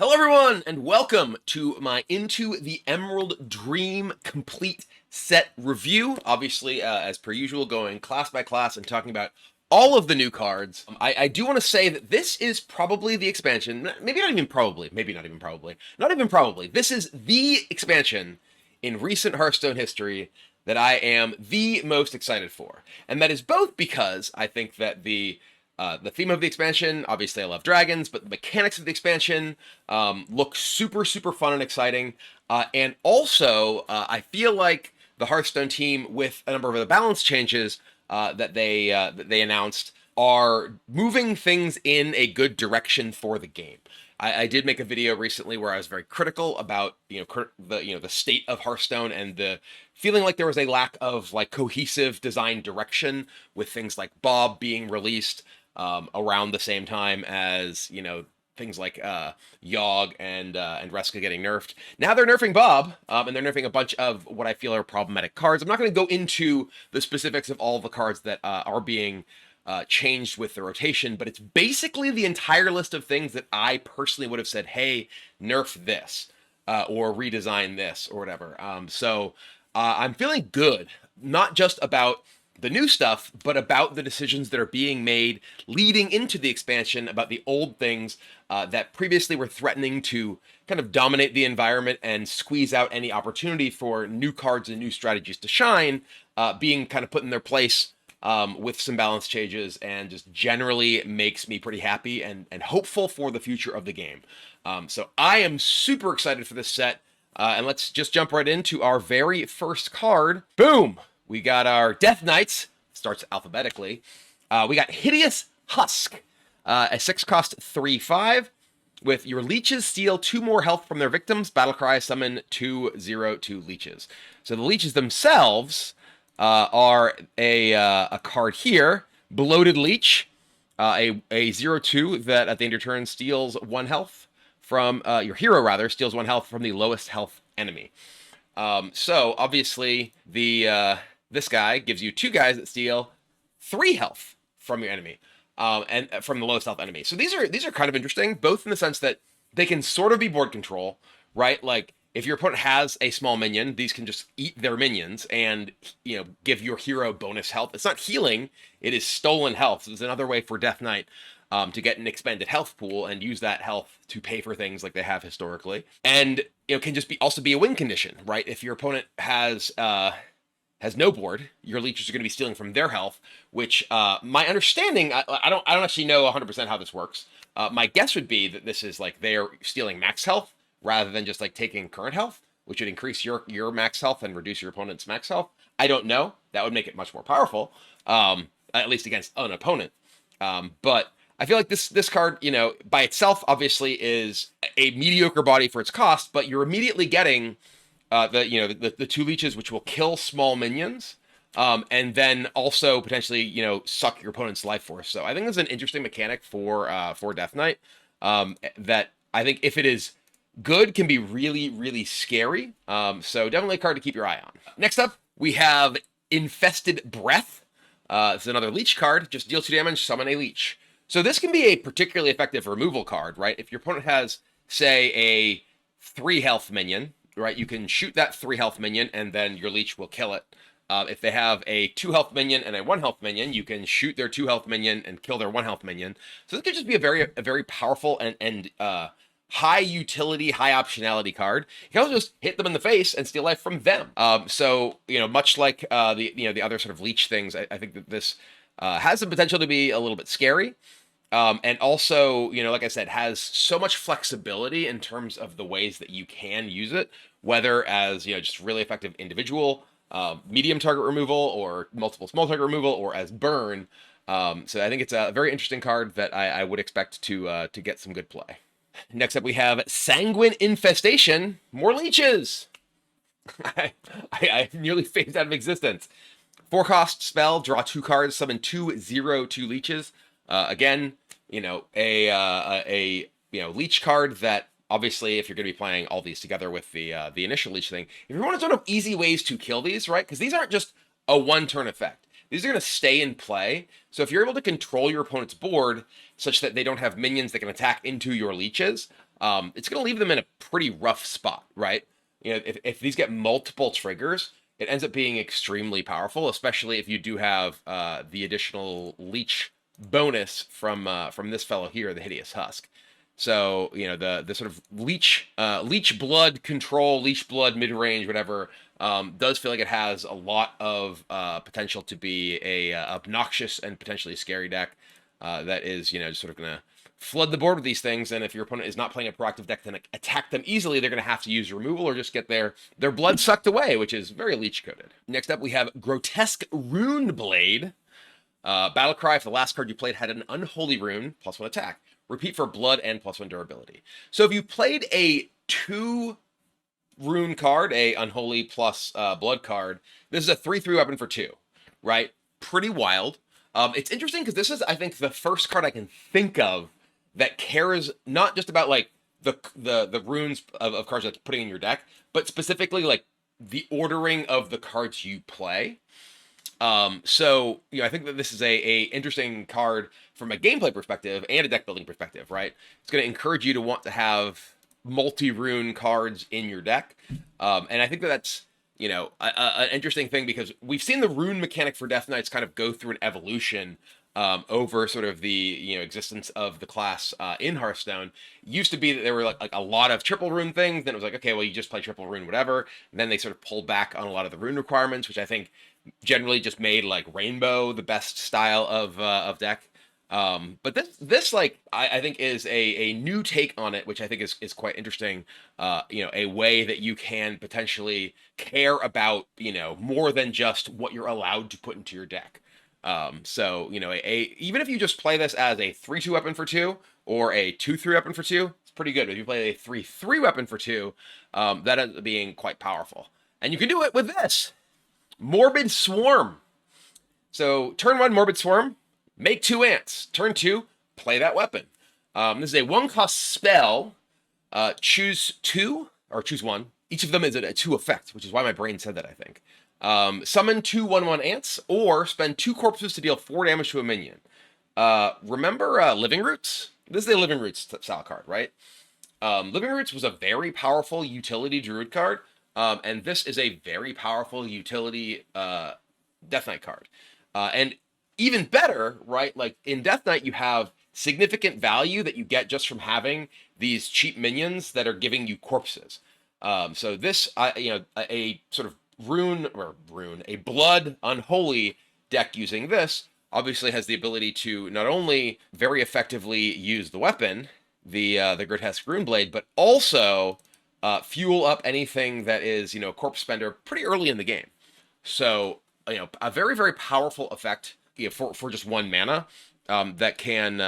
Hello everyone, and welcome to my Into the Emerald Dream complete set review. Obviously, as per usual, going class by class and talking about all of the new cards. I do want to say that this is probably the expansion, maybe not even probably, not even probably. This is the expansion in recent Hearthstone history that I am the most excited for. And that is both because I think that the theme of the expansion, obviously I love dragons, but the mechanics of the expansion look super, super fun and exciting. And also, I feel like the Hearthstone team, with a number of the balance changes that they announced, are moving things in a good direction for the game. I did make a video recently where I was very critical about the state of Hearthstone and the feeling like there was a lack of like cohesive design direction with things like Bob being released around the same time as things like Yogg and Reska getting nerfed. Now they're nerfing Bob, and they're nerfing a bunch of what I feel are problematic cards. I'm not going to go into the specifics of all the cards that are being changed with the rotation, but it's basically the entire list of things that I personally would have said, hey, nerf this, or redesign this, or whatever. So I'm feeling good, not just about the new stuff, but about the decisions that are being made leading into the expansion, about the old things that previously were threatening to kind of dominate the environment and squeeze out any opportunity for new cards and new strategies to shine, being kind of put in their place with some balance changes, and just generally makes me pretty happy and hopeful for the future of the game. So I am super excited for this set, and let's just jump right into our very first card. Boom! We got our Death Knights, starts alphabetically. We got Hideous Husk, a 6-cost 3/5. With your leeches steal 2 more health from their victims. Battlecry, summon 2/0/2 leeches. So the leeches themselves are a card here, Bloated Leech, a 0/2 that at the end of your turn steals 1 health from your hero, steals 1 health from the lowest health enemy. So obviously this guy gives you 2 guys that steal 3 health from your enemy, and from the lowest health enemy. So these are kind of interesting, both in the sense that they can sort of be board control, right? Like if your opponent has a small minion, these can just eat their minions and give your hero bonus health. It's not healing; it is stolen health. So it's another way for Death Knight to get an expanded health pool and use that health to pay for things like they have historically. And it can just also be a win condition, right? If your opponent has no board, your leeches are going to be stealing from their health, which my understanding, I don't actually know 100% how this works. My guess would be that this is like they're stealing max health rather than just like taking current health, which would increase your max health and reduce your opponent's max health. I don't know. That would make it much more powerful, at least against an opponent. But I feel like this card, by itself, obviously is a mediocre body for its cost, but you're immediately getting the 2 leeches, which will kill small minions, and then also potentially suck your opponent's life force. So I think it's an interesting mechanic for Death Knight, that I think if it is good can be really, really scary. So definitely a card to keep your eye on. Next up, we have Infested Breath. It's another leech card. Just deal 2 damage, summon a leech. So this can be a particularly effective removal card, right? If your opponent has, say, a 3 health minion, right, you can shoot that 3 health minion and then your leech will kill it. If they have a 2 health minion and a 1 health minion, you can shoot their 2 health minion and kill their 1 health minion. So this could just be a very powerful and high utility, high optionality card. You can also just hit them in the face and steal life from them. So much like the other sort of leech things, I think that this has the potential to be a little bit scary. And also, like I said, has so much flexibility in terms of the ways that you can use it, whether as, just really effective individual, medium target removal, or multiple small target removal, or as burn. So I think it's a very interesting card that I would expect to get some good play. Next up, we have Sanguine Infestation. More leeches! I nearly phased out of existence. 4-cost spell, draw 2 cards, summon 2/0/2 leeches. Again, a leech card that obviously, if you're going to be playing all these together with the initial leech thing, if you want to sort of easy ways to kill these, right? Because these aren't just a 1-turn effect. these are going to stay in play. So if you're able to control your opponent's board such that they don't have minions that can attack into your leeches, it's going to leave them in a pretty rough spot, right? You know, if these get multiple triggers, it ends up being extremely powerful, especially if you do have the additional leech bonus from this fellow here, the Hideous Husk. So, you know, the sort of leech blood control, leech blood mid range, whatever, does feel like it has a lot of potential to be a obnoxious and potentially scary deck that is, you know, just sort of gonna flood the board with these things. And if your opponent is not playing a proactive deck to attack them easily, they're gonna have to use removal or just get their blood sucked away, which is very leech coded. Next up, we have Grotesque Rune Blade. Battle Cry, if the last card you played had an unholy rune, +1 attack. Repeat for blood and +1 durability. So if you played a 2 rune card, a unholy plus blood card, this is a 3/3 weapon for 2, right? Pretty wild. It's interesting because this is, I think, the first card I can think of that cares not just about like the runes of cards that's putting in your deck, but specifically like the ordering of the cards you play. So, you know, I think that this is a interesting card from a gameplay perspective and a deck building perspective, right? It's going to encourage you to want to have multi-rune cards in your deck. And I think that that's, you know, an interesting thing because we've seen the rune mechanic for Death Knights kind of go through an evolution over sort of the, you know, existence of the class in Hearthstone. Used to be that there were like a lot of triple rune things. Then it was like, okay, well, you just play triple rune, whatever. And then they sort of pulled back on a lot of the rune requirements, which I think generally just made like Rainbow the best style of deck. But this like I think is a new take on it, which I think is quite interesting. You know, a way that you can potentially care about, you know, more than just what you're allowed to put into your deck. So, you know, even if you just play this as a 3/2 weapon for 2 or a 2/3 weapon for 2, it's pretty good. If you play a 3/3 weapon for 2, that ends up being quite powerful. And you can do it with this Morbid Swarm. So turn 1, Morbid Swarm, make 2 ants. Turn 2, play that weapon. This is a 1-cost spell. Choose 2 or choose 1. Each of them is a 2 effect, which is why my brain said that, I think. Summon 2 1/1 ants, or spend 2 corpses to deal 4 damage to a minion. Remember Living Roots? This is a Living Roots style card, right? Living Roots was a very powerful utility druid card, and this is a very powerful utility Death Knight card. And even better, right? Like in Death Knight, you have significant value that you get just from having these cheap minions that are giving you corpses. So this, you know, a sort of a blood unholy deck using this obviously has the ability to not only very effectively use the weapon, the Grotesque Rune Blade, but also fuel up anything that is, you know, corpse spender pretty early in the game. So, you know, a very, very powerful effect, you know, for just 1 mana that can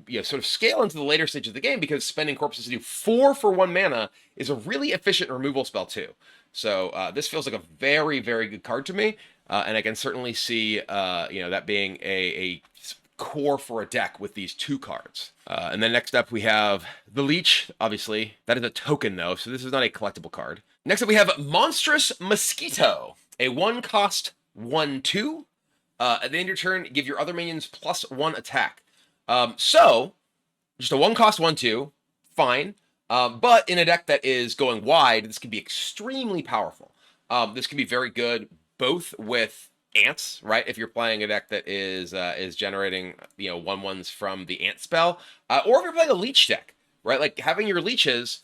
you know, sort of scale into the later stage of the game, because spending corpses to do 4 for 1 mana is a really efficient removal spell too. So this feels like a very, very good card to me, and I can certainly see you know, that being a core for a deck with these 2 cards. And then next up we have the Leech. Obviously, that is a token though, so this is not a collectible card. Next up we have Monstrous Mosquito, a 1-cost 1/2. At the end of your turn, give your other minions +1 attack. So just a 1-cost 1/2, fine. But in a deck that is going wide, this can be extremely powerful. This can be very good both with ants, right? If you're playing a deck that is generating, you know, 1/1s from the ant spell, or if you're playing a leech deck, right? Like having your leeches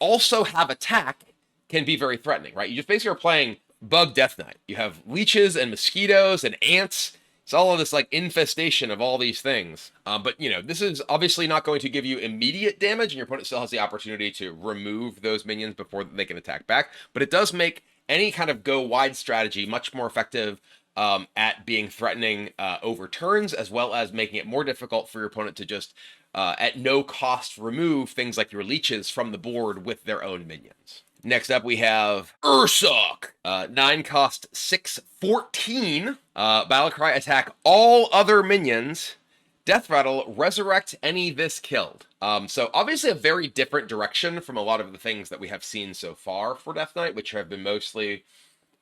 also have attack can be very threatening, right? You just basically are playing Bug Death Knight. You have leeches and mosquitoes and ants. It's all of this like infestation of all these things. But, you know, this is obviously not going to give you immediate damage, and your opponent still has the opportunity to remove those minions before they can attack back. But it does make any kind of go wide strategy much more effective at being threatening over turns, as well as making it more difficult for your opponent to just at no cost remove things like your leeches from the board with their own minions. Next up, we have Ursoc, 9-cost 6/14. Battlecry, attack all other minions. Death Rattle, resurrect any this killed. So obviously a very different direction from a lot of the things that we have seen so far for Death Knight, which have been mostly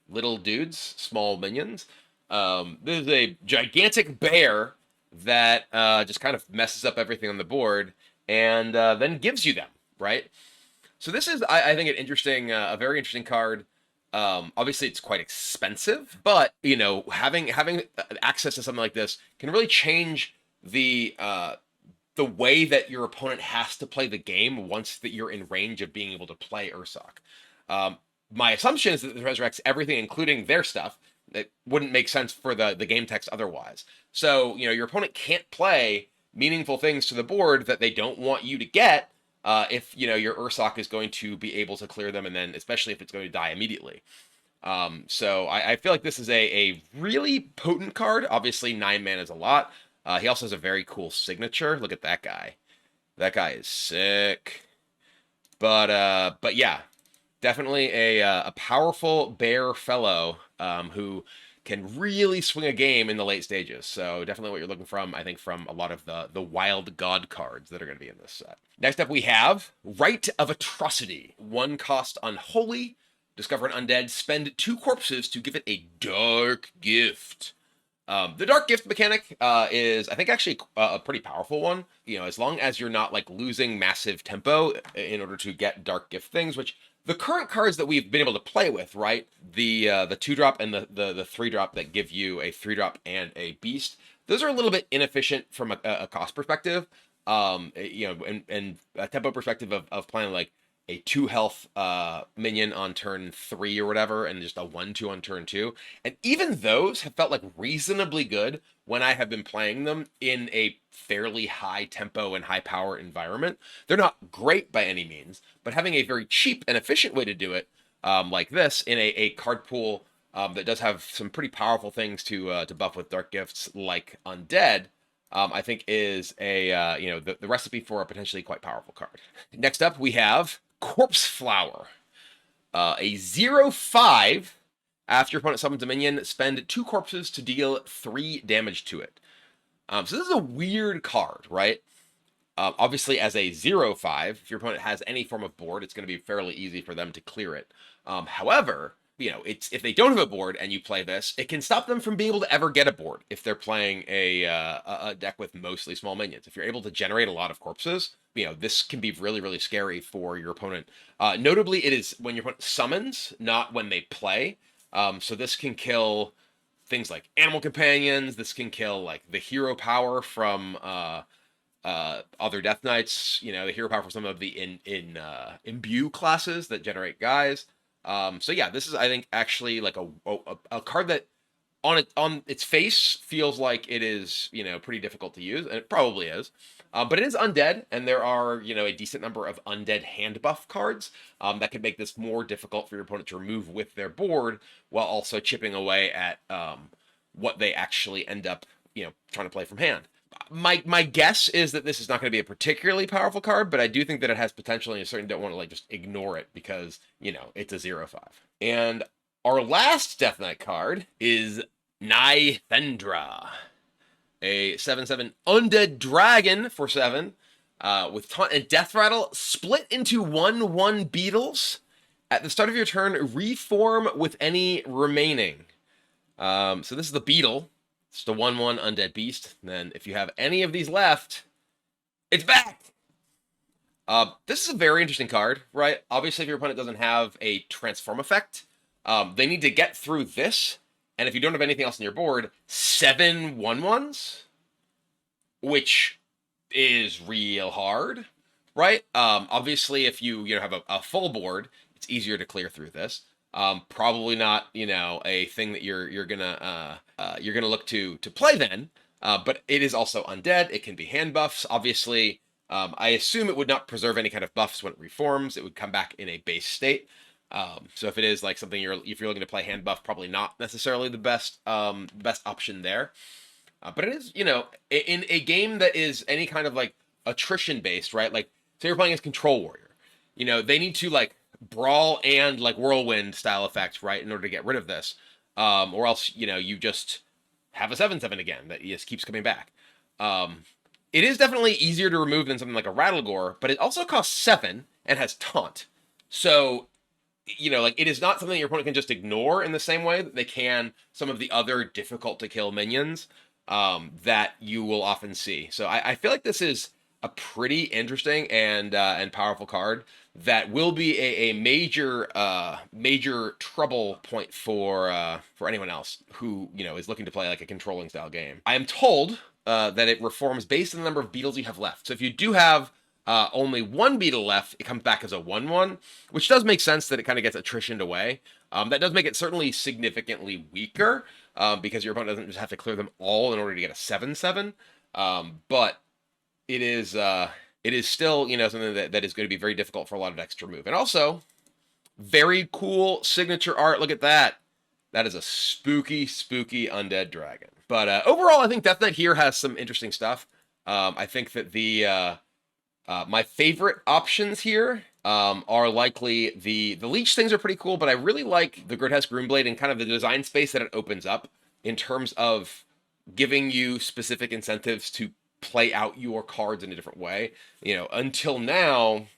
little dudes, small minions. This is a gigantic bear that just kind of messes up everything on the board and then gives you them, right? So this is, I think, an interesting, a very interesting card. Obviously, it's quite expensive, but you know, having access to something like this can really change the way that your opponent has to play the game once that you're in range of being able to play Ursoc. Um, my assumption is that this resurrects everything, including their stuff. It wouldn't make sense for the game text otherwise. So, you know, your opponent can't play meaningful things to the board that they don't want you to get if, you know, your Ursoc is going to be able to clear them, and then especially if it's going to die immediately. So I feel like this is a really potent card. Obviously, 9 mana is a lot. He also has a very cool signature. Look at that guy. That guy is sick. But yeah, definitely a powerful bear fellow who can really swing a game in the late stages. So definitely what you're looking from, I think, from a lot of the wild god cards that are going to be in this set. Next up, we have Rite of Atrocity. 1 cost unholy. Discover an undead. Spend 2 corpses to give it a dark gift. The dark gift mechanic is, I think, actually a pretty powerful one. You know, as long as you're not like losing massive tempo in order to get dark gift things, which the current cards that we've been able to play with, right? The 2-drop and the 3-drop that give you a 3-drop and a beast. Those are a little bit inefficient from a cost perspective. You know, and a tempo perspective of playing like a 2 health minion on turn 3 or whatever, and just a 1/2 on turn 2. And even those have felt like reasonably good when I have been playing them in a fairly high tempo and high power environment. They're not great by any means, but having a very cheap and efficient way to do it, like this, in a card pool that does have some pretty powerful things to buff with dark gifts like Undead, I think is a you know, the recipe for a potentially quite powerful card. Next up, we have Corpse Flower, a 0/5. After your opponent summons a minion, spend 2 corpses to deal 3 damage to it. So this is a weird card, right? Obviously, as a 0/5, if your opponent has any form of board, it's going to be fairly easy for them to clear it. However, you know, it's if they don't have a board and you play this, it can stop them from being able to ever get a board if they're playing a deck with mostly small minions. If you're able to generate a lot of corpses, you know, this can be really, really scary for your opponent. Notably, it is when your opponent summons, not when they play. So this can kill things like animal companions. This can kill like the hero power from other Death Knights. You know, the hero power for some of the imbue classes that generate guys. So yeah, this is, I think, actually like a card that on its face feels like it is, you know, pretty difficult to use, and it probably is. But it is undead, and there are, you know, a decent number of undead hand buff cards that could make this more difficult for your opponent to remove with their board, while also chipping away at what they actually end up, you know, trying to play from hand. My guess is that this is not going to be a particularly powerful card, but I do think that it has potential, and you certainly don't want to like just ignore it because, you know, it's a 0/5. And our last Death Knight card is Nithendra, a 7/7 undead dragon for 7 with taunt and death rattle, split into 1/1 beetles. At the start of your turn, reform with any remaining. So this is the beetle. It's the 1/1 undead beast. And then if you have any of these left, it's back. This is a very interesting card, right? Obviously, if your opponent doesn't have a transform effect, they need to get through this. And if you don't have anything else on your board, 7 1/1s, which is real hard, right? Obviously, if you have a full board, it's easier to clear through this. Probably not, you know, a thing that you're gonna look to play then. But it is also undead. It can be hand buffs. Obviously, I assume it would not preserve any kind of buffs when it reforms. It would come back in a base state. So if it is like something if you're looking to play hand buff, probably not necessarily the best option there. But it is, you know, in a game that is any kind of like attrition based, right? Like, say you're playing as Control Warrior, you know, they need to like brawl and like whirlwind style effects, right, in order to get rid of this, or else, you know, you just have a 7/7 again that just keeps coming back. It is definitely easier to remove than something like a Rattlegore, but it also costs 7 and has taunt. So you know, like it is not something your opponent can just ignore in the same way that they can some of the other difficult to kill minions that you will often see. So I feel like this is a pretty interesting and powerful card that will be a major major trouble point for anyone else who, you know, is looking to play like a controlling style game. I am told that it reforms based on the number of beetles you have left. So if you do have only one beetle left, it comes back as a 1/1, which does make sense that it kind of gets attritioned away. That does make it certainly significantly weaker because your opponent doesn't just have to clear them all in order to get a 7/7. But it is still, you know, something that is going to be very difficult for a lot of decks to remove. And also, very cool signature art. Look at that. That is a spooky, spooky undead dragon. But overall, I think Death Knight here has some interesting stuff. I think that the my favorite options here are likely the leech things are pretty cool, but I really like the Grotesque Runeblade and kind of the design space that it opens up in terms of giving you specific incentives to play out your cards in a different way. You know, until now,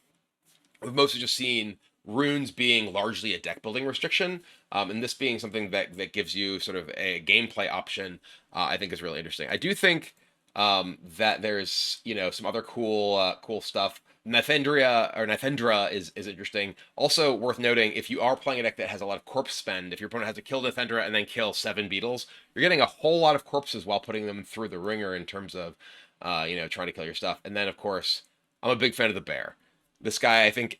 we've mostly just seen runes being largely a deck building restriction, and this being something that gives you sort of a gameplay option, I think is really interesting. I do think that there's, you know, some other cool stuff. Nythendra is interesting. Also worth noting, if you are playing a deck that has a lot of corpse spend, if your opponent has to kill Nythendra and then kill 7 beetles, you're getting a whole lot of corpses while putting them through the ringer in terms of, you know, trying to kill your stuff. And then, of course, I'm a big fan of the bear. This guy, I think,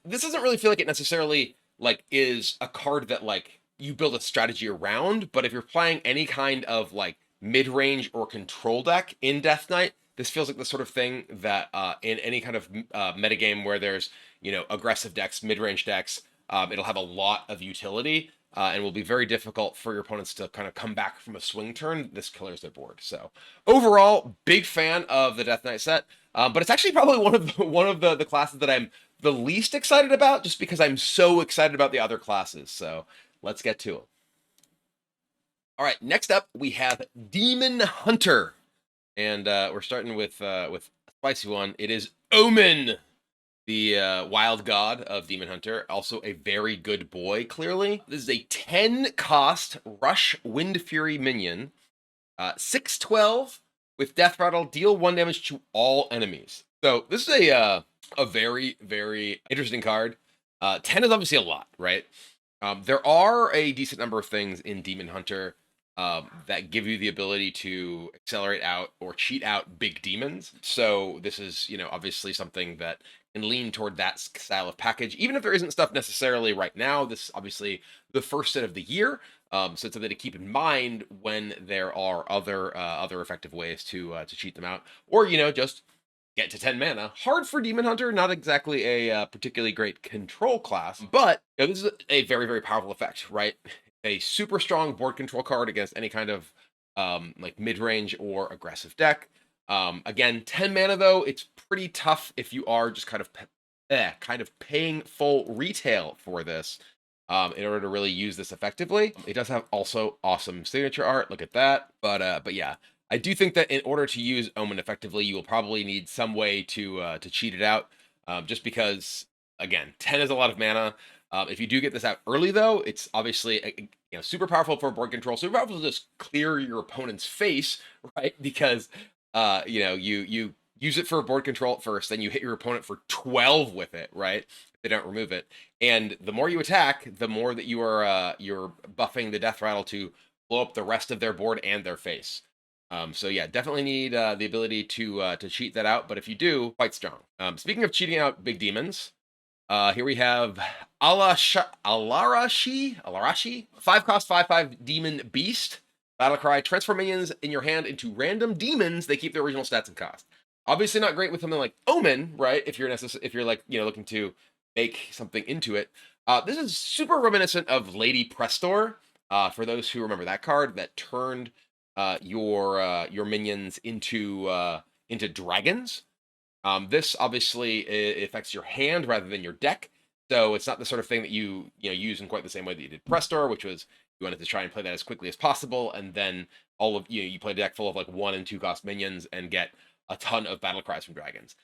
this doesn't really feel like it necessarily, like, is a card that, like, you build a strategy around, but if you're playing any kind of, like, mid-range or control deck in Death Knight, this feels like the sort of thing that in any kind of metagame where there's, you know, aggressive decks, mid-range decks, it'll have a lot of utility and will be very difficult for your opponents to kind of come back from a swing turn. This clears their board. So overall, big fan of the Death Knight set, but it's actually probably one of the classes that I'm the least excited about, just because I'm so excited about the other classes. So let's get to it. All right, next up we have Demon Hunter, and we're starting with a spicy one. It is Omen, the wild god of Demon Hunter, also a very good boy, clearly. This is a 10-cost Rush Wind Fury minion, 6/12 with Death Rattle, deal 1 damage to all enemies. So this is a very, very interesting card. 10 is obviously a lot, right? There are a decent number of things in Demon Hunter that give you the ability to accelerate out or cheat out big demons. So this is, you know, obviously something that can lean toward that style of package, even if there isn't stuff necessarily right now. This is obviously the first set of the year, so it's something to keep in mind when there are other effective ways to cheat them out, or, you know, just get to 10 mana. Hard for Demon Hunter, not exactly a particularly great control class, but, you know, this is a very, very powerful effect, right? A super strong board control card against any kind of like mid-range or aggressive deck. Again, 10 mana though, it's pretty tough if you are just kind of paying full retail for this in order to really use this effectively. It does have also awesome signature art. Look at that. But yeah, I do think that in order to use Omen effectively, you will probably need some way to cheat it out. Just because, again, 10 is a lot of mana. If you do get this out early, though, it's obviously you know, super powerful for board control. Super powerful to just clear your opponent's face, right? Because you know, you use it for board control at first, then you hit your opponent for 12 with it, right? If they don't remove it, and the more you attack, the more that you are you're buffing the Death Rattle to blow up the rest of their board and their face. So yeah, definitely need the ability to cheat that out. But if you do, quite strong. Speaking of cheating out big demons. Here we have Alarashi, 5-cost, 5/5 Demon Beast. Battlecry, transform minions in your hand into random demons. They keep their original stats and cost. Obviously not great with something like Omen, right? If you're like, you know, looking to make something into it. This is super reminiscent of Lady Prestor. For those who remember that card that turned your minions into dragons. This obviously affects your hand rather than your deck, so it's not the sort of thing that you use in quite the same way that you did Prestor, which was you wanted to try and play that as quickly as possible, and then you play a deck full of like 1 and 2 cost minions and get a ton of battle cries from dragons.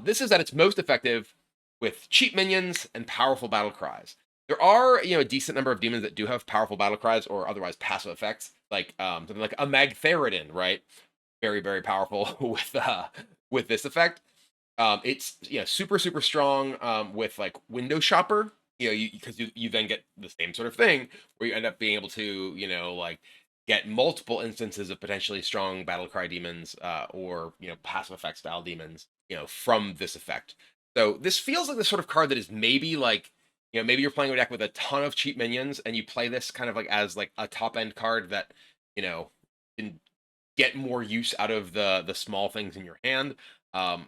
This is at its most effective with cheap minions and powerful battle cries. There are, a decent number of demons that do have powerful battle cries or otherwise passive effects, like something like a Magtheridon, right? Very, very powerful with this effect. It's super, super strong with like Window Shopper, because you then get the same sort of thing where you end up being able to, like get multiple instances of potentially strong battle cry demons or passive effect style demons, from this effect. So this feels like the sort of card that is maybe like, maybe you're playing a deck with a ton of cheap minions and you play this kind of like as like a top end card that, can get more use out of the small things in your hand. Um,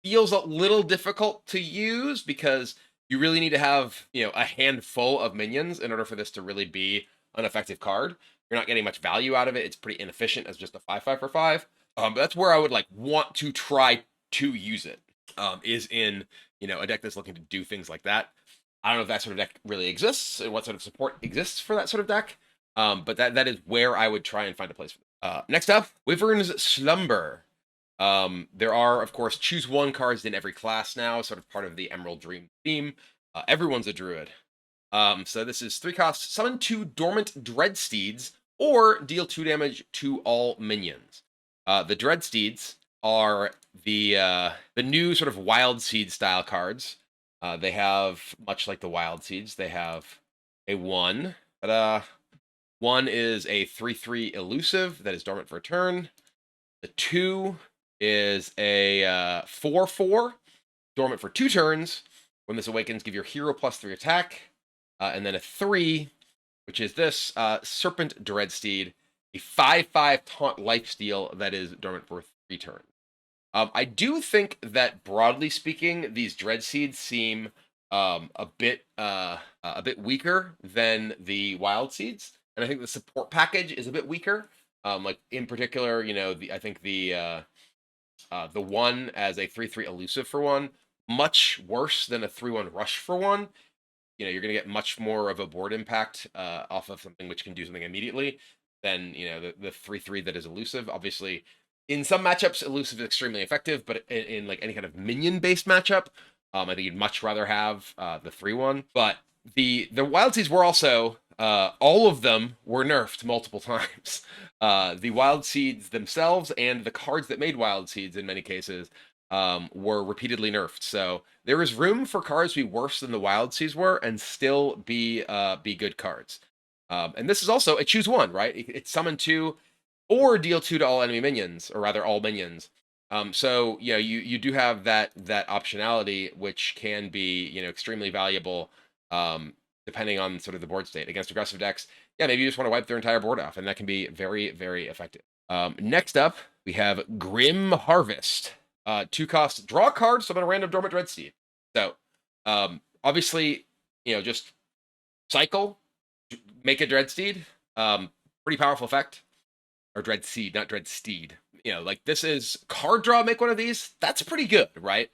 Feels a little difficult to use because you really need to have, a handful of minions in order for this to really be an effective card. You're not getting much value out of it. It's pretty inefficient as just a 5/5 for 5. But that's where I would like want to try to use it. Is in, a deck that's looking to do things like that. I don't know if that sort of deck really exists and what sort of support exists for that sort of deck. But that is where I would try and find a place for it. Next up, Wyvern's Slumber. There are, of course, choose one cards in every class now, sort of part of the Emerald Dream theme. Everyone's a druid. So this is 3 costs, summon 2 dormant dread steeds, or deal 2 damage to all minions. The dread steeds are the new sort of wild seed style cards. They have, much like the wild seeds, they have a 1. But 1 is a 3/3 elusive that is dormant for a turn. The 2 is a 4/4, dormant for 2 turns. When this awakens, give your hero +3 attack. And then a 3, which is this Serpent Dreadsteed, a 5/5 taunt lifesteal that is dormant for 3 turns. I do think that broadly speaking, these Dreadseeds seem a bit weaker than the Wild Seeds, and I think the support package is a bit weaker. Like in particular, I think the 1 as a 3/3 elusive for 1, much worse than a 3/1 rush for 1. You're going to get much more of a board impact off of something which can do something immediately than, the 3/3 that is elusive. Obviously, in some matchups, elusive is extremely effective, but in like any kind of minion-based matchup, I think you'd much rather have the 3/1. But the Wild Seeds were also, all of them were nerfed multiple times. The Wild Seeds themselves and the cards that made Wild Seeds in many cases were repeatedly nerfed. So there is room for cards to be worse than the Wild Seeds were and still be good cards. And this is also a choose one, right? It's summon 2 or deal 2 to all enemy minions, or rather all minions. So you do have that optionality, which can be extremely valuable depending on sort of the board state. Against aggressive decks, yeah, maybe you just want to wipe their entire board off, and that can be very, very effective. Next up, we have Grim Harvest. 2 costs, draw a card, summon a random dormant dreadsteed. So obviously, just cycle, make a dreadsteed. Pretty powerful effect. Or dreadseed, not dreadsteed. Like this is card draw, make one of these. That's pretty good, right?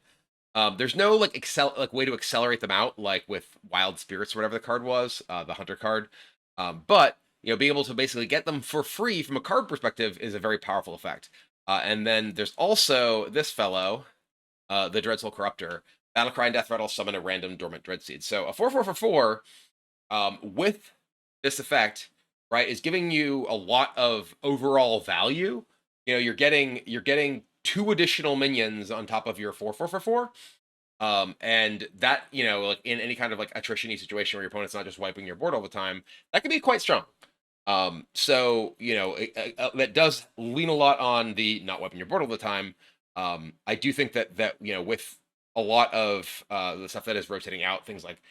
There's no like way to accelerate them out, like with Wild Spirits or whatever the card was, the Hunter card. But being able to basically get them for free from a card perspective is a very powerful effect. And then there's also this fellow, the Dreadsoul Corruptor. Battlecry and Death Rattle, summon a random dormant dreadseed. So a 4/4 for 4 with this effect, right, is giving you a lot of overall value. You're getting 2 additional minions on top of your 4/4 for 4. And that, like in any kind of like attrition-y situation where your opponent's not just wiping your board all the time, that can be quite strong. So that does lean a lot on the not wiping your board all the time. I do think that with a lot of the stuff that is rotating out, things like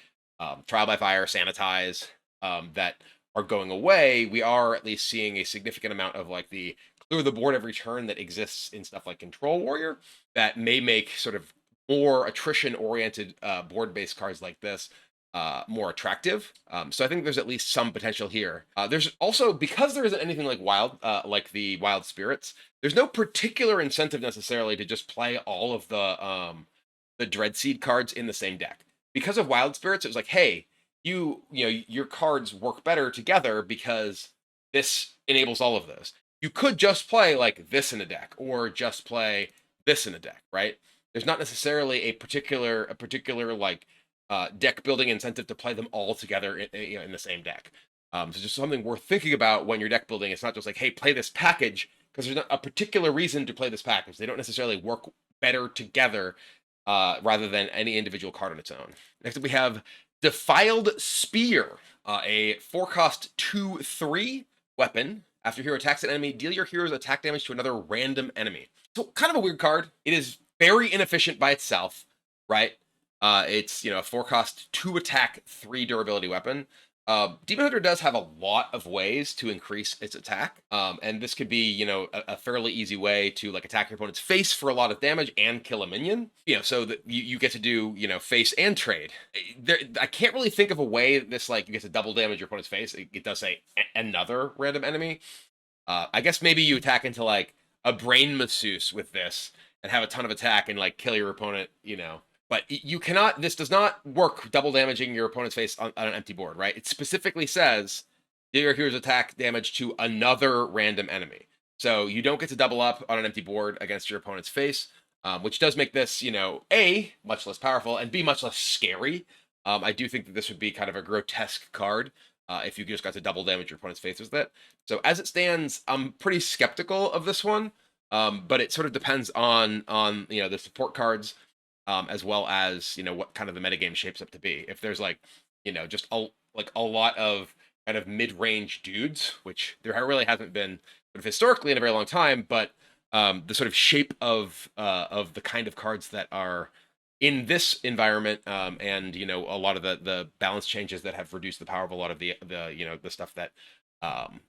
Trial by Fire, Sanitize, that are going away, we are at least seeing a significant amount of like the clear the board every turn that exists in stuff like Control Warrior that may make sort of more attrition-oriented board-based cards like this more attractive. So I think there's at least some potential here. There's also, because there isn't anything like like the Wild Spirits, there's no particular incentive necessarily to just play all of the Dreadseed cards in the same deck. Because of Wild Spirits, it was like, hey, your cards work better together because this enables all of those. You could just play like this in a deck, or just play this in a deck, right? There's not necessarily a particular like deck building incentive to play them all together in the same deck. So just something worth thinking about when you're deck building. It's not just like, hey, play this package, because there's not a particular reason to play this package. They don't necessarily work better together rather than any individual card on its own. Next up, we have Defiled Spear, a 4-cost 2/3 weapon. After hero attacks an enemy, deal your hero's attack damage to another random enemy. So kind of a weird card. It is very inefficient by itself, right? It's, a 4-cost 2-attack 3 durability weapon. Demon Hunter does have a lot of ways to increase its attack, and this could be, a fairly easy way to like attack your opponent's face for a lot of damage and kill a minion. So that you get to do, face and trade. I can't really think of a way that this, like, you get to double damage your opponent's face. It does say another random enemy. I guess maybe you attack into like a brain masseuse with this and have a ton of attack and like kill your opponent, But you cannot, this does not work double damaging your opponent's face on an empty board, right? It specifically says, deal your hero's attack damage to another random enemy. So you don't get to double up on an empty board against your opponent's face, which does make this, A, much less powerful, and B, much less scary. I do think that this would be kind of a grotesque card if you just got to double damage your opponent's face with it. So as it stands, I'm pretty skeptical of this one, but it sort of depends on the support cards. As well as, what kind of the metagame shapes up to be. If there's like, just a lot of kind of mid-range dudes, which there really hasn't been sort of historically in a very long time, but the sort of shape of the kind of cards that are in this environment, and a lot of the balance changes that have reduced the power of a lot of the stuff that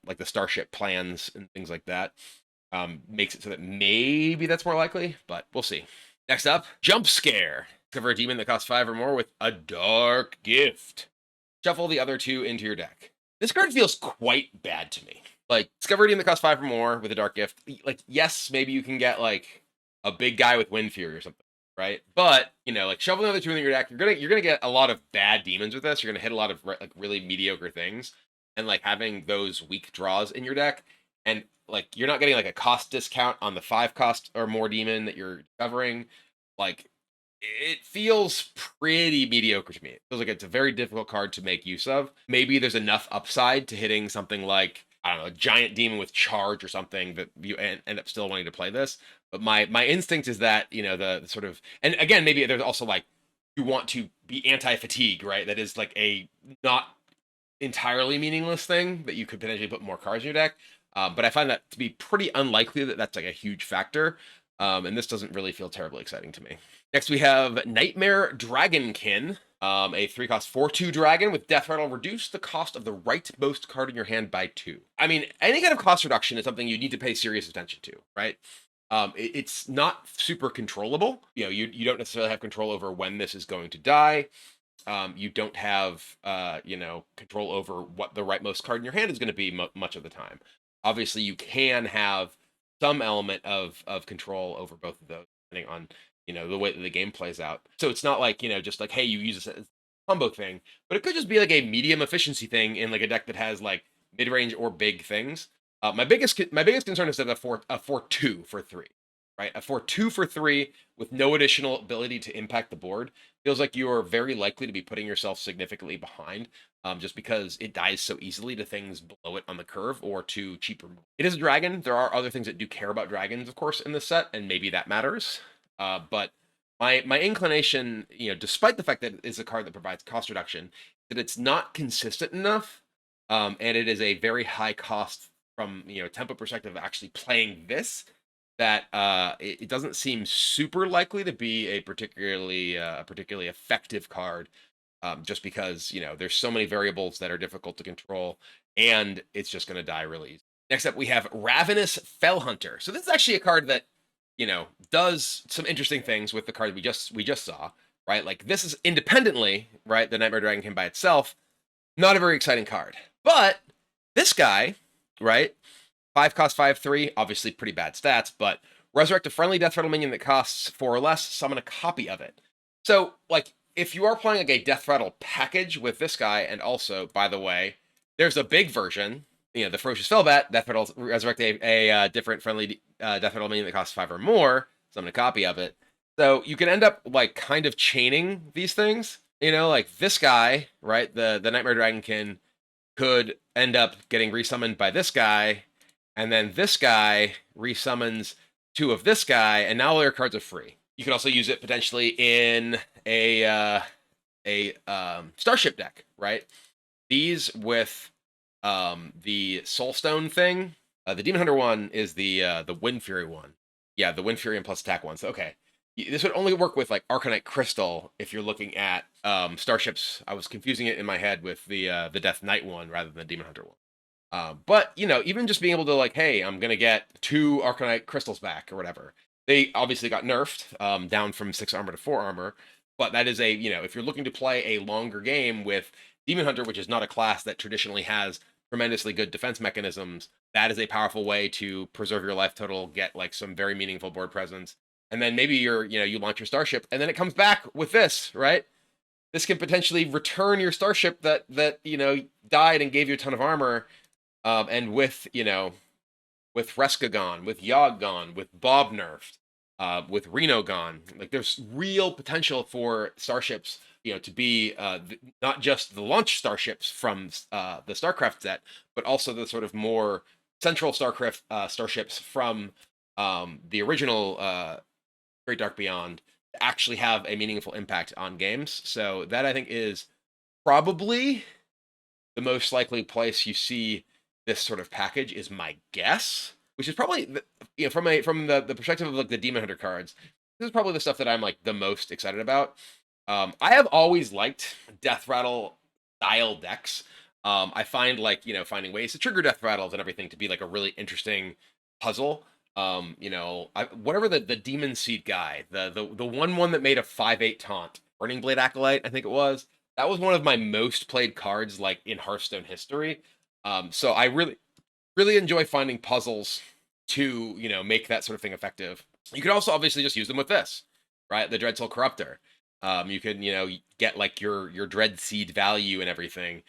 like the Starship plans and things like that, makes it so that maybe that's more likely, but we'll see. Next up, Jump Scare. Discover a demon that costs 5 or more with a Dark Gift. Shuffle the other 2 into your deck. This card feels quite bad to me. Like, discover a demon that costs 5 or more with a Dark Gift. Like, yes, maybe you can get like a big guy with Wind Fury or something, right? But like shuffle the other 2 into your deck, you're gonna get a lot of bad demons with this. You're gonna hit a lot of like really mediocre things, and like having those weak draws in your deck, and like you're not getting like a cost discount on the 5-cost or more demon that you're discovering. Like, it feels pretty mediocre to me. It feels like it's a very difficult card to make use of. Maybe there's enough upside to hitting something like, I don't know, a giant demon with charge or something that you end up still wanting to play this. But my instinct is that, the sort of, and again, maybe there's also like, you want to be anti-fatigue, right? That is like a not entirely meaningless thing that you could potentially put more cards in your deck. But I find that to be pretty unlikely that that's like a huge factor. And this doesn't really feel terribly exciting to me. Next, we have Nightmare Dragonkin, a 3-cost 4/2 dragon with death rattle. Reduce the cost of the rightmost card in your hand by 2. I mean, any kind of cost reduction is something you need to pay serious attention to, right? It's not super controllable. You don't necessarily have control over when this is going to die. You don't have, control over what the rightmost card in your hand is going to be much of the time. Obviously, you can have some element of control over both of those, depending on, the way that the game plays out. So it's not like, just like, hey, you use this as a combo thing, but it could just be like a medium efficiency thing in like a deck that has like mid-range or big things. My biggest concern is that a 4/2 for 3, right? A 4/2 for 3 with no additional ability to impact the board feels like you are very likely to be putting yourself significantly behind, just because it dies so easily to things below it on the curve or to cheaper. It is a dragon. There are other things that do care about dragons, of course, in this set, and maybe that matters. But my inclination, despite the fact that it's a card that provides cost reduction, that it's not consistent enough, and it is a very high cost from tempo perspective of actually playing this, that it doesn't seem super likely to be a particularly effective card, just because there's so many variables that are difficult to control, and it's just going to die really easy. Next up, we have Ravenous Fellhunter. So this is actually a card that does some interesting things with the card we just saw, right? Like, this is independently, right, the Nightmare Dragonkin by itself, not a very exciting card. But this guy, right, 5-cost 5/3, obviously pretty bad stats, but resurrect a friendly death rattle minion that costs 4 or less, summon a copy of it. So, like, if you are playing like a death rattle package with this guy, and also, by the way, there's a big version, the Ferocious Fellbat, death rattle, resurrect a different friendly death rattle minion that costs 5 or more, summon a copy of it. So you can end up like kind of chaining these things, You know, like this guy, right? The Nightmare Dragonkin could end up getting resummoned by this guy, and then this guy resummons two of this guy, and now all your cards are free. You could also use it potentially in a starship deck, right? These with the Soulstone thing. The Demon Hunter one is the Wind Fury one. Yeah, the Wind Fury and plus attack ones. Okay, this would only work with like Arcanite Crystal if you're looking at starships. I was confusing it in my head with the Death Knight one rather than the Demon Hunter one. But you know, even just being able to like, hey, I'm gonna get 2 Arcanite crystals back or whatever. They obviously got nerfed down from 6 armor to 4 armor, but that is a, you know, if you're looking to play a longer game with Demon Hunter, which is not a class that traditionally has tremendously good defense mechanisms, that is a powerful way to preserve your life total, get like some very meaningful board presence, and then maybe you launch your starship, and then it comes back with this, right? This can potentially return your starship that died and gave you a ton of armor, and with Reska gone, with Yogg gone, with Bob nerfed, with Reno gone, like there's real potential for starships, to be not just the launch starships from the StarCraft set, but also the sort of more central StarCraft starships from the original Great Dark Beyond to actually have a meaningful impact on games. So that I think is probably the most likely place you see this sort of package, is my guess, which is probably from the perspective of like the Demon Hunter cards. This is probably the stuff that I'm like the most excited about. I have always liked Death Rattle style decks. I find like finding ways to trigger Death Rattles and everything to be like a really interesting puzzle. Whatever the Demon Seed guy, the one that made a 5/8 taunt, Burning Blade Acolyte, I think it was. That was one of my most played cards like in Hearthstone history. So I really enjoy finding puzzles to make that sort of thing effective. You could also obviously just use them with this, right? The Dreadsoul Corruptor. You can get like your Dread Seed value and everything.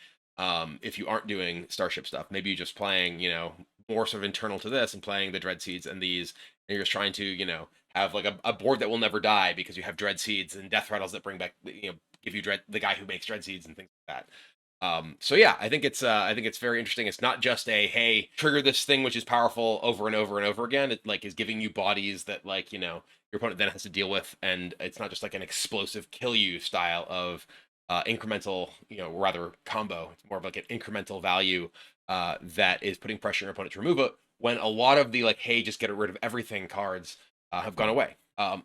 If you aren't doing Starship stuff, maybe you're just playing more sort of internal to this and playing the Dread Seeds and these, and you're just trying to have like a board that will never die because you have Dread Seeds and Death Rattles that bring back give you the guy who makes Dread Seeds and things like that. So yeah, I think it's very interesting. It's not just a, hey, trigger this thing which is powerful over and over and over again. It like is giving you bodies that like your opponent then has to deal with, and it's not just like an explosive kill you style of incremental rather combo. It's more of like an incremental value that is putting pressure on your opponent to remove it, when a lot of the like, hey, just get rid of everything cards have gone away.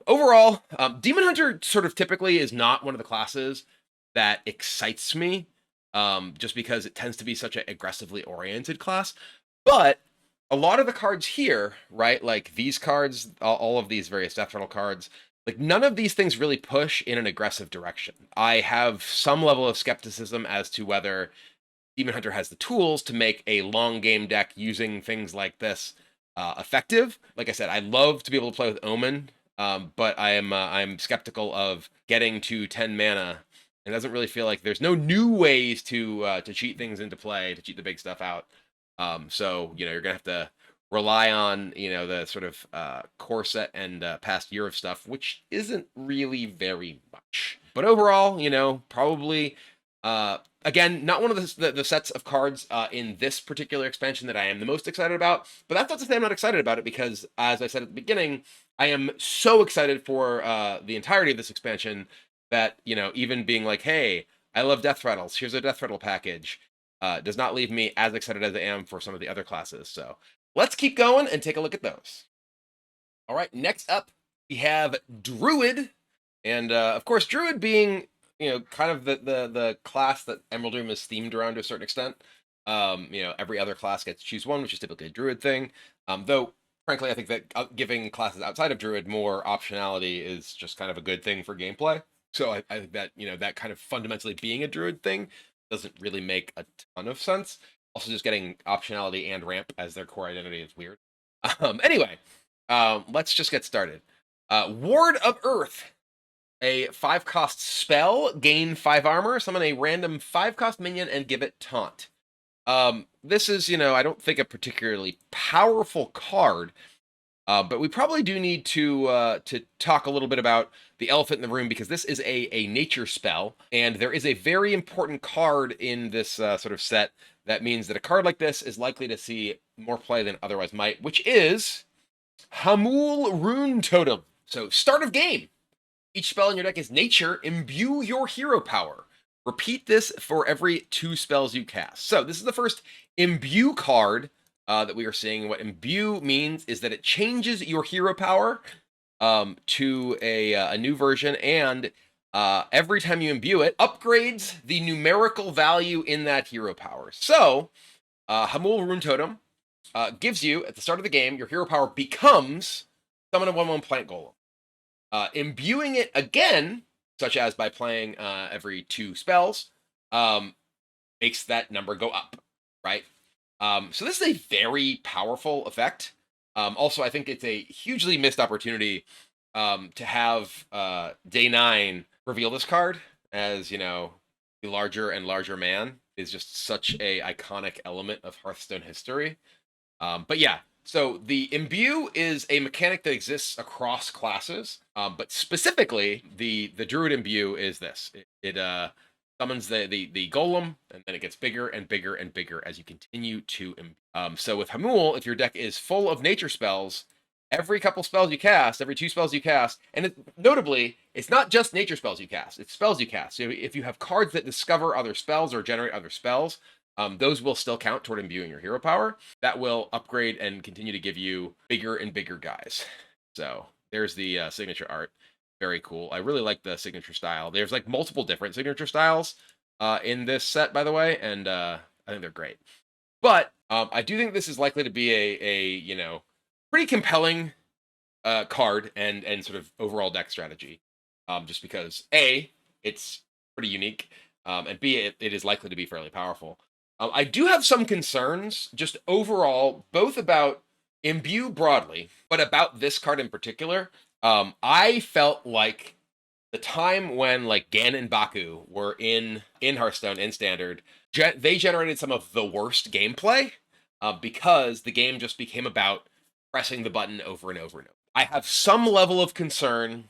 Overall, Demon Hunter sort of typically is not one of the classes that excites me, just because it tends to be such an aggressively oriented class. But a lot of the cards here, right, like these cards, all of these various Death Rattle cards, like none of these things really push in an aggressive direction. I have some level of skepticism as to whether Demon Hunter has the tools to make a long game deck using things like this effective. Like I said, I love to be able to play with Omen, but I'm skeptical of getting to 10 mana. It doesn't really feel like there's no new ways to cheat things into play, to cheat the big stuff out. So you're gonna have to rely on the sort of core set and past year of stuff, which isn't really very much. But overall, probably again, not one of the sets of cards in this particular expansion that I am the most excited about. But that's not to say I'm not excited about it, because as I said at the beginning, I am so excited for the entirety of this expansion that even being like, hey, I love Death Rattles, here's a Death Rattle package, does not leave me as excited as I am for some of the other classes. So let's keep going and take a look at those. All right, next up we have Druid, and of course, Druid being kind of the class that Emerald Dream is themed around to a certain extent. Every other class gets to choose one, which is typically a Druid thing. Though, frankly, I think that giving classes outside of Druid more optionality is just kind of a good thing for gameplay. So I think that that kind of fundamentally being a Druid thing doesn't really make a ton of sense. Also, just getting optionality and ramp as their core identity is weird. Anyway, let's just get started. Ward of Earth. A 5-cost spell, gain 5 armor, summon a random 5-cost minion, and give it taunt. This is, I don't think a particularly powerful card, But we probably do need to talk a little bit about the elephant in the room, because this is a nature spell, and there is a very important card in this sort of set that means that a card like this is likely to see more play than otherwise might, which is Hamul Rune Totem. So, start of game. Each spell in your deck is nature. Imbue your hero power. Repeat this for every 2 spells you cast. So, this is the first imbue card that we are seeing. What imbue means is that it changes your hero power to a new version, and every time you imbue it, upgrades the numerical value in that hero power. So, Hamul Rune Totem gives you, at the start of the game, your hero power becomes summon a 1/1 plant golem. Imbuing it again, such as by playing every 2 spells, makes that number go up, right? So this is a very powerful effect. Also, I think it's a hugely missed opportunity to have Day 9 reveal this card as, the larger and larger man is just such a iconic element of Hearthstone history. But yeah, so the imbue is a mechanic that exists across classes, but specifically the Druid imbue is this. It summons the golem, and then it gets bigger and bigger and bigger as you continue to imbue. So with Hamul, if your deck is full of nature spells, every couple spells you cast, every 2 spells you cast, and notably, it's not just nature spells you cast, it's spells you cast. So if you have cards that discover other spells or generate other spells, those will still count toward imbuing your hero power. That will upgrade and continue to give you bigger and bigger guys. So there's the signature art. Very cool. I really like the signature style. There's like multiple different signature styles in this set, by the way, and I think they're great. But I do think this is likely to be a pretty compelling card and sort of overall deck strategy. Just because A, it's pretty unique, and B, it is likely to be fairly powerful. I do have some concerns, just overall, both about imbue broadly, but about this card in particular. I felt like the time when like Gan and Baku were in Hearthstone in Standard, they generated some of the worst gameplay because the game just became about pressing the button over and over and over. I have some level of concern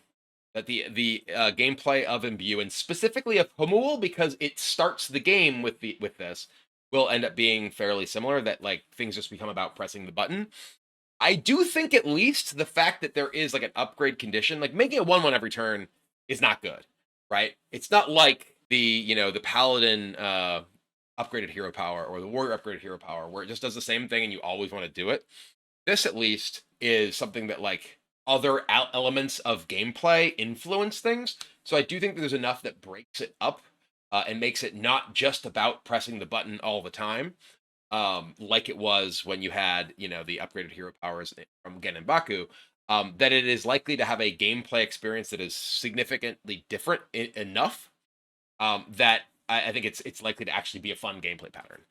that the gameplay of imbue, and specifically of Hamul, because it starts the game with this, will end up being fairly similar, that like things just become about pressing the button. I do think at least the fact that there is like an upgrade condition, like making a 1/1 every turn is not good, right? It's not like the Paladin upgraded hero power or the Warrior upgraded hero power, where it just does the same thing and you always want to do it. This at least is something that like other elements of gameplay influence things. So I do think that there's enough that breaks it up and makes it not just about pressing the button all the time, like it was when you had, the upgraded hero powers from Gen and Baku, that it is likely to have a gameplay experience that is significantly different enough that I think it's likely to actually be a fun gameplay pattern.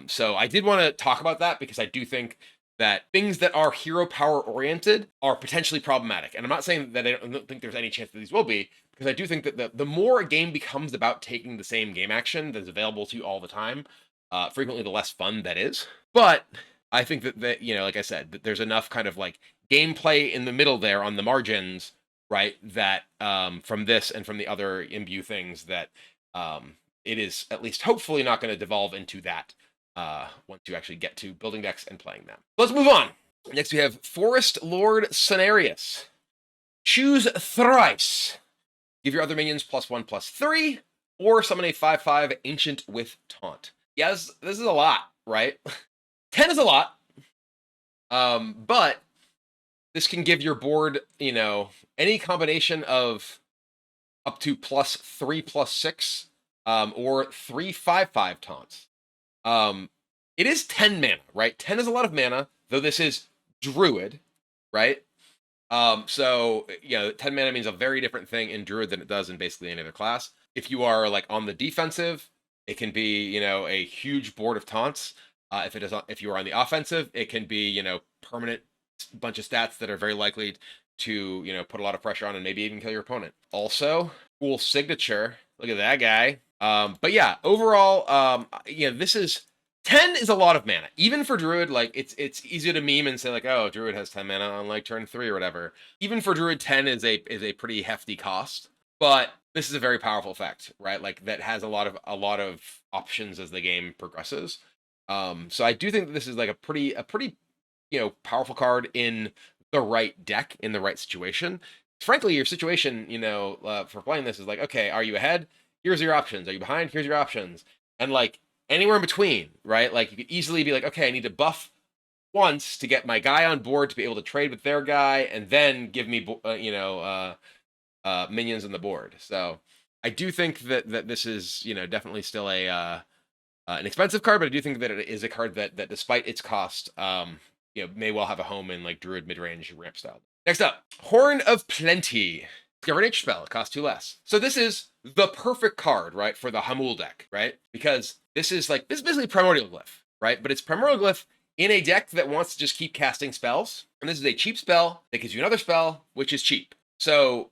So I did want to talk about that because I do think that things that are hero power oriented are potentially problematic. And I'm not saying that I don't think there's any chance that these will be, because I do think that the more a game becomes about taking the same game action that is available to you all the time, frequently the less fun that is. But I think that like I said, that there's enough kind of like gameplay in the middle there on the margins, right, that from this and from the other imbue things, that it is at least hopefully not going to devolve into that once you actually get to building decks and playing them. Let's move on. Next we have Forest Lord Cenarius. Choose thrice. Give your other minions +1/+3, or summon a 5/5 Ancient with Taunt. Yes, this is a lot, right? 10 is a lot. But this can give your board, any combination of up to +3/+6, or 3/5/5 taunts. It is 10 mana, right? 10 is a lot of mana, though this is Druid, right? So 10 mana means a very different thing in Druid than it does in basically any other class. If you are like on the defensive, it can be, a huge board of taunts. If you are on the offensive, it can be, permanent bunch of stats that are very likely to, put a lot of pressure on and maybe even kill your opponent. Also, cool signature. Look at that guy. But yeah, overall, this is 10 is a lot of mana. Even for Druid, like, it's easy to meme and say, like, oh, Druid has 10 mana on, like, turn 3 or whatever. Even for Druid, 10 is a pretty hefty cost. But this is a very powerful effect, right? Like, that has a lot of options as the game progresses. So I do think that this is, like, a pretty, powerful card in the right deck, in the right situation. Frankly, your situation, for playing this is like, okay, are you ahead? Here's your options. Are you behind? Here's your options. And, like, anywhere in between, right? Like, you could easily be like, okay, I need to buff once to get my guy on board to be able to trade with their guy, and then give me, minions on the board. So I do think that this is, definitely still an expensive card, but I do think that it is a card that despite its cost, may well have a home in, like, Druid midrange ramp style. Next up, Horn of Plenty. Discover a nature spell. It costs 2 less. So this is the perfect card, right, for the Hamul deck, right? Because this is basically Primordial Glyph, right? But it's Primordial Glyph in a deck that wants to just keep casting spells. And this is a cheap spell that gives you another spell, which is cheap. So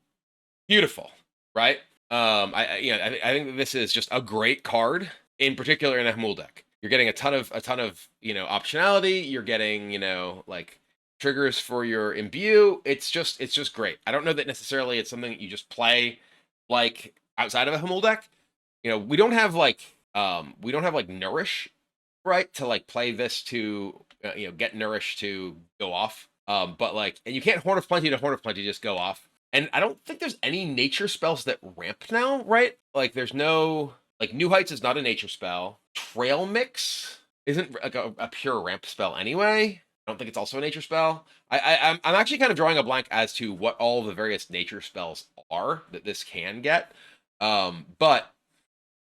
beautiful, right? I think that this is just a great card, in particular in a Hamul deck. You're getting a ton of optionality. You're getting, like, triggers for your imbue. It's just great. I don't know that necessarily it's something that you just play, like, outside of a Hamul deck. We don't have like Nourish, right, to, like, play this to get Nourish to go off. But, like, and you can't Horn of Plenty to Horn of Plenty just go off. And I don't think there's any nature spells that ramp now, right? Like, there's no, like, New Heights is not a nature spell. Trail Mix isn't, like, a pure ramp spell anyway. I don't think it's also a nature spell. I'm actually kind of drawing a blank as to what all the various nature spells are that this can get. But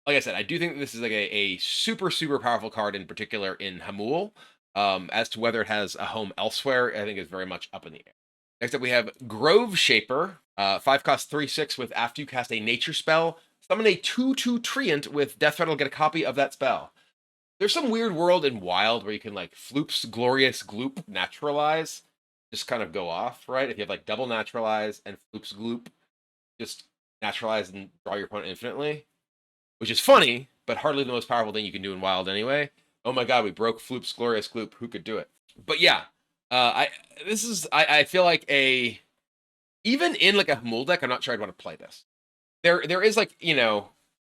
like I said, I do think that this is, like, a super, super powerful card, in particular in Hamul. As to whether it has a home elsewhere, I think is very much up in the air. Next up, we have Grove Shaper. 5 cost 3/6 with, after you cast a nature spell, summon a 2/2 Treant with Death Threat will get a copy of that spell. There's some weird world in Wild where you can, like, Floop's Glorious Gloop naturalize, just kind of go off, right? If you have, like, double naturalize and Floop's Gloop, just naturalize and draw your opponent infinitely, which is funny, but hardly the most powerful thing you can do in Wild anyway. Oh my god, we broke Floop's Glorious Gloop. Who could do it? But yeah, I feel like even in, like, a Hamul deck, I'm not sure I'd want to play this. There is, like,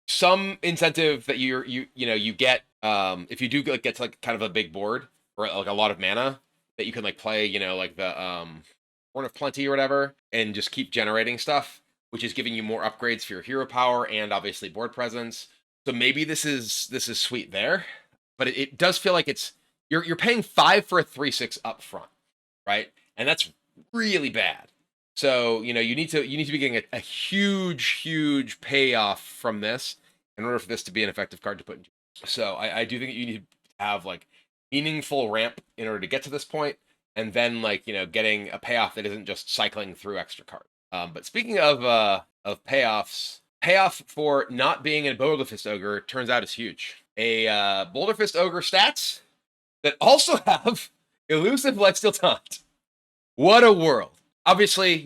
some incentive that you get if you do, like, get to, like, kind of a big board or, like, a lot of mana, that you can, like, play, like, the Horn of Plenty or whatever, and just keep generating stuff, which is giving you more upgrades for your hero power and obviously board presence. So maybe this is sweet there, but it does feel like you're paying 5 for a 3/6 up front, right? And that's really bad. So, you need to be getting a huge payoff from this in order for this to be an effective card to put into. So I do think you need to have, like, meaningful ramp in order to get to this point, and then, like, getting a payoff that isn't just cycling through extra cards. But speaking of payoffs, payoff for not being a Boulder Fist Ogre turns out is huge. A Boulder Fist Ogre stats that also have elusive Lifesteal Taunt. What a world. Obviously,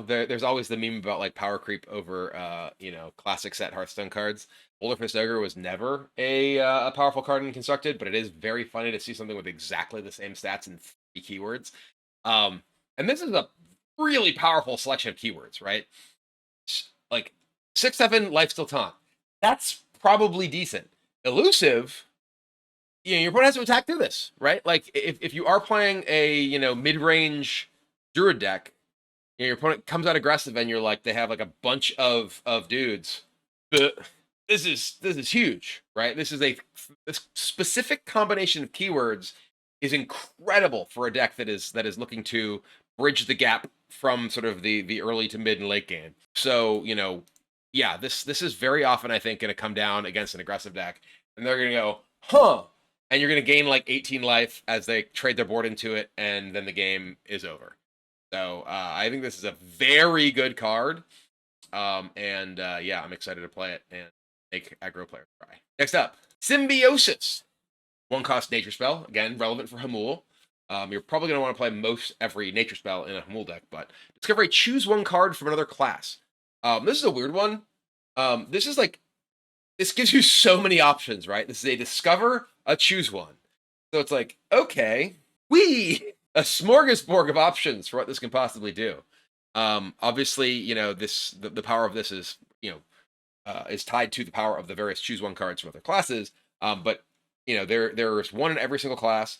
there's always the meme about, like, power creep over, classic set Hearthstone cards. Boulder Fist Ogre was never a powerful card in Constructed, but it is very funny to see something with exactly the same stats and 3 keywords. And this is a really powerful selection of keywords, right? Like, 6/7 Lifesteal Taunt. That's probably decent. Elusive, your opponent has to attack through this, right? Like, if you are playing a, mid-range Druid deck, your opponent comes out aggressive and you're like, they have, like, a bunch of dudes. This is huge, right? This specific combination of keywords is incredible for a deck that is looking to bridge the gap from sort of the early to mid and late game. So, yeah, this is very often, I think, going to come down against an aggressive deck, and they're going to go, huh, and you're going to gain, like, 18 life as they trade their board into it, and then the game is over. So I think this is a very good card, and yeah, I'm excited to play it and make aggro players cry. Next up, Symbiosis. 1 cost nature spell, again, relevant for Hamul. You're probably going to want to play most every nature spell in a Hamul deck, but discover a choose 1 card from another class. This is a weird one. This gives you so many options, right? This is a discover choose one. So it's like, okay, a smorgasbord of options for what this can possibly do. Obviously, you know, the power of this is, you know, is tied to the power of the various choose one cards from other classes. But you know, there's one in every single class.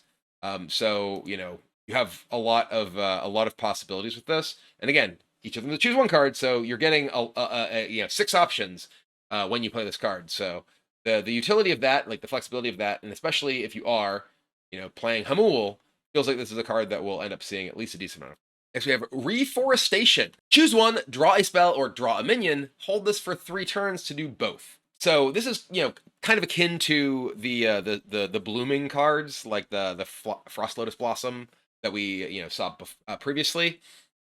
So you know, you have a lot of possibilities with this. And again, each of them the choose one card, so you're getting you know, 6 options when you play this card. So the utility of that, like the flexibility of that, and especially if you are, you know, playing Hamul, feels like this is a card that will end up seeing at least a decent amount of. Next, we have Reforestation. Choose one, draw a spell, or draw a minion. Hold this for 3 turns to do both. So this is, you know, kind of akin to the blooming cards, like the Frost Lotus Blossom that we, you know, saw previously.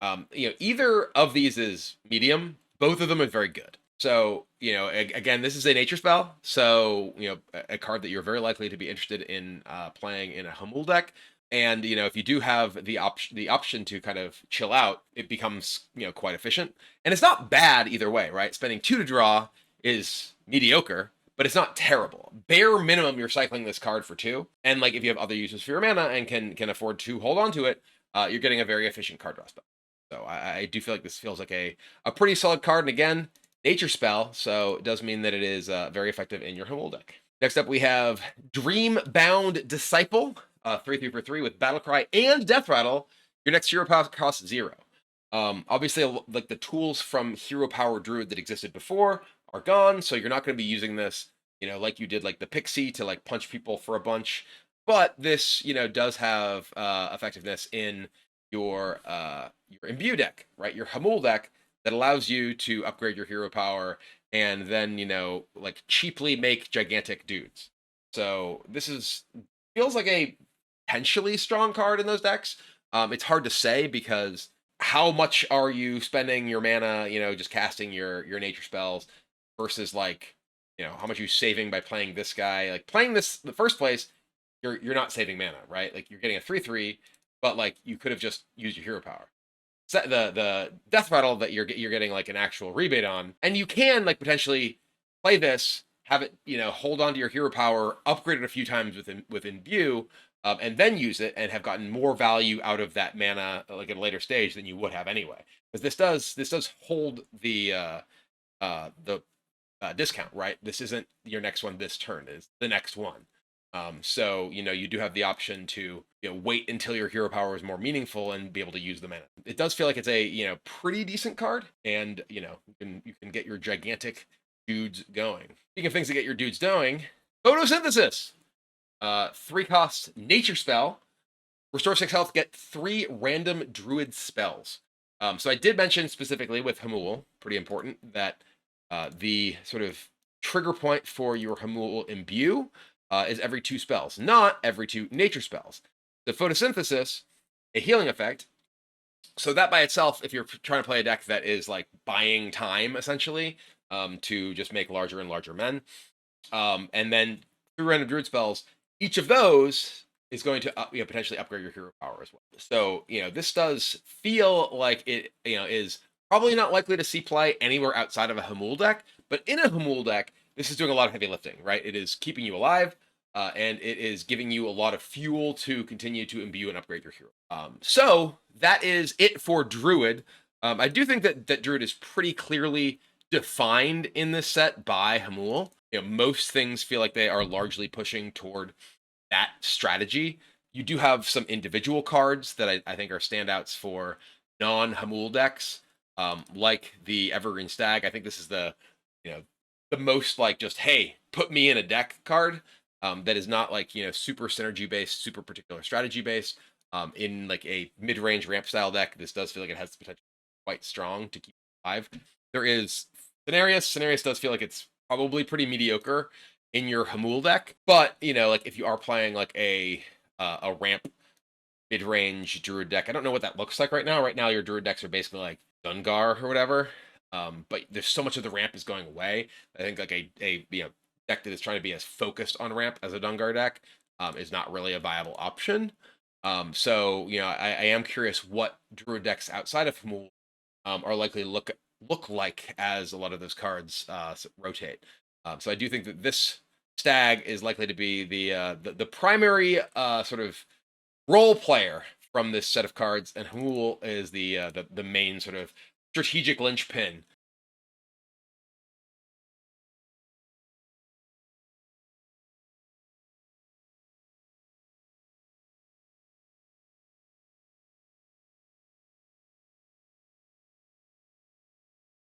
You know, either of these is medium. Both of them are very good. So, you know, again, this is a nature spell. So, you know, a card that you're very likely to be interested in playing in a Hamul deck. And, you know, if you do have the option to kind of chill out, it becomes, you know, quite efficient. And it's not bad either way, right? Spending 2 to draw is mediocre, but it's not terrible. Bare minimum, you're cycling this card for 2. And like if you have other uses for your mana and can afford to hold on to it, you're getting a very efficient card draw spell. So I do feel like this feels like a pretty solid card. And again, nature spell, so it does mean that it is very effective in your Hamul deck. Next up, we have Dreambound Disciple, 3/3 for 3 with Battlecry and Death Rattle. Your next hero power costs 0. Obviously, like the tools from Hero Power Druid that existed before are gone, so you're not going to be using this, you know, like you did like the Pixie to like punch people for a bunch. But this, you know, does have effectiveness in your Imbue deck, right? Your Hamul deck that allows you to upgrade your hero power and then, you know, like cheaply make gigantic dudes. So this feels like a potentially strong card in those decks. It's hard to say because how much are you spending your mana, you know, just casting your nature spells versus like, you know, how much are you saving by playing this guy? Like playing this in the first place, you're not saving mana, right? Like you're getting a 3/3, but like you could have just used your hero power. The death rattle that you're getting like an actual rebate on, and you can like potentially play this, have it, you know, hold on to your hero power, upgrade it a few times within view, and then use it and have gotten more value out of that mana like at a later stage than you would have anyway. Because this does hold the discount, right? This isn't your next one this turn, is the next one. So, you know, you do have the option to, you know, wait until your hero power is more meaningful and be able to use the mana. It does feel like it's a, you know, pretty decent card, and, you know, you can get your gigantic dudes going. Speaking of things to get your dudes going, Photosynthesis. 3 cost nature spell. Restore 6 health, get 3 random druid spells. So I did mention specifically with Hamul, pretty important, that the sort of trigger point for your Hamul Imbue is every 2 spells, not every 2 nature spells. The Photosynthesis, a healing effect. So that by itself, if you're trying to play a deck that is like buying time, essentially, to just make larger and larger men, and then 3 random druid spells, each of those is going to you know, potentially upgrade your hero power as well. So, you know, this does feel like it, you know, is probably not likely to see play anywhere outside of a Hamul deck, but in a Hamul deck, this is doing a lot of heavy lifting, right? It is keeping you alive, and it is giving you a lot of fuel to continue to imbue and upgrade your hero. So that is it for Druid. I do think that Druid is pretty clearly defined in this set by Hamul. You know, most things feel like they are largely pushing toward that strategy. You do have some individual cards that I think are standouts for non-Hamul decks, like the Evergreen Stag. I think this is the, you know, the most like just, hey, put me in a deck card that is not like, you know, super synergy based, super particular strategy based. In like a mid-range ramp style deck, this does feel like it has the potential quite strong to keep alive. There is Cenarius. Cenarius does feel like it's probably pretty mediocre in your Hamul deck, but you know, like if you are playing like a ramp mid-range Druid deck, I don't know what that looks like right now. Right now, your Druid decks are basically like Dungar or whatever. But there's so much of the ramp is going away. I think like a you know, deck that is trying to be as focused on ramp as a Dungar deck is not really a viable option. So you know, I am curious what Druid decks outside of Hamul are likely to look like as a lot of those cards rotate. So I do think that this Stag is likely to be the primary sort of role player from this set of cards, and Hamul is the main sort of strategic linchpin